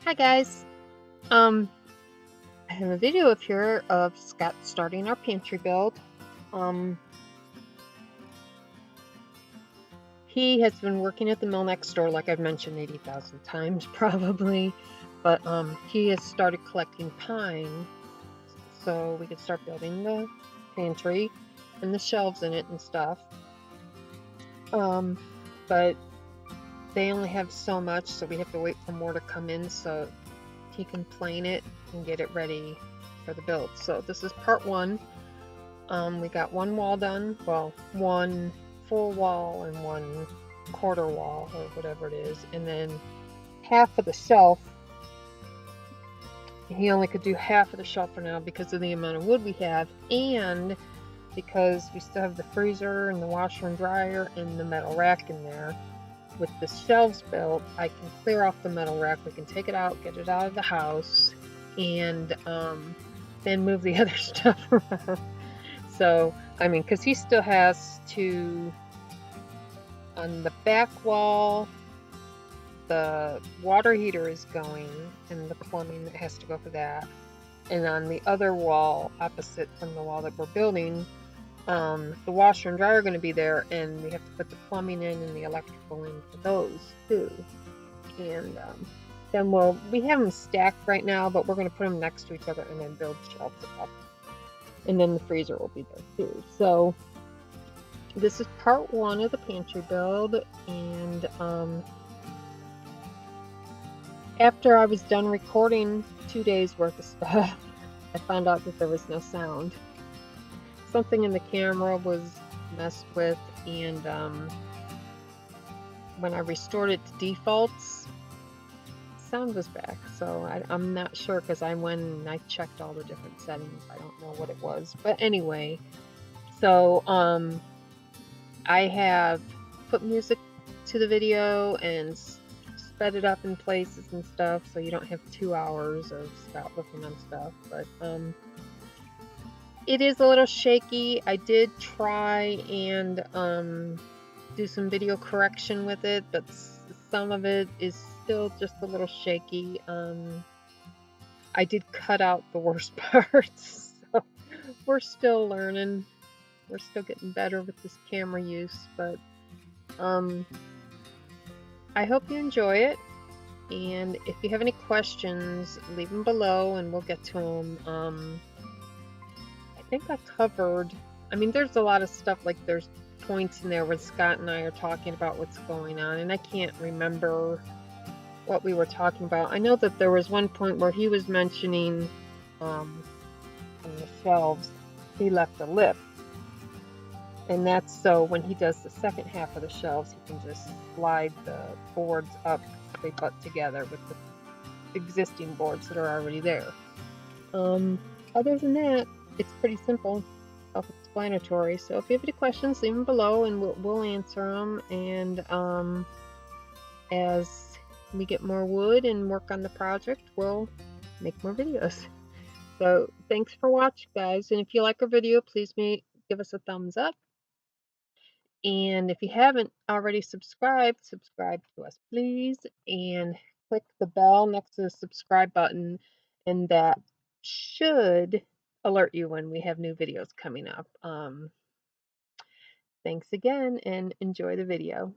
Hi guys. Um, I have a video up here of Scott starting our pantry build. Um, he has been working at the mill next door, like I've mentioned 80,000 times probably, but he has started collecting pine so we could start building the pantry and the shelves in it and stuff. But they only have so much, so we have to wait for more to come in so he can plane it and get it ready for the build. So this is part one. We got one wall done, well, one full wall and one quarter wall or whatever it is, and then half of the shelf. He only could do half of the shelf for now because of the amount of wood we have, and because we still have the freezer and the washer and dryer and the metal rack in there. With the shelves built, I can clear off the metal rack. We can take it out, get it out of the house, and then move the other stuff around. So, I mean, because he still has to, on the back wall, the water heater is going and the plumbing that has to go for that. And on the other wall, opposite from the wall that we're building, the washer and dryer are going to be there, and we have to put the plumbing in and the electrical in for those too. And then we have them stacked right now, but we're going to put them next to each other and then build shelves up. And then the freezer will be there too. So this is part one of the pantry build, and after I was done recording 2 days worth of stuff, I found out that there was no sound. Something in the camera was messed with, and when I restored it to defaults, sound was back. So I'm not sure, because I went and I checked all the different settings. I don't know what it was, but anyway, so I have put music to the video and sped it up in places and stuff, so you don't have 2 hours of Scott looking on stuff. But it is a little shaky. I did try and do some video correction with it, but some of it is still just a little shaky. I did cut out the worst parts, so we're still learning. We're still getting better with this camera use, but I hope you enjoy it. And if you have any questions, leave them below and we'll get to them. I think I covered, I mean, there's a lot of stuff, like there's points in there where Scott and I are talking about what's going on, and I can't remember what we were talking about. I know that there was one point where he was mentioning on the shelves, he left a lip. And that's so when he does the second half of the shelves, he can just slide the boards up, they butt together with the existing boards that are already there. Other than that, it's pretty simple, self-explanatory. So if you have any questions, leave them below and we'll answer them. And as we get more wood and work on the project, we'll make more videos. So thanks for watching, guys. And if you like our video, please give us a thumbs up. And if you haven't already subscribed, subscribe to us, please. And click the bell next to the subscribe button, and that should alert you when we have new videos coming up. Thanks again, and enjoy the video.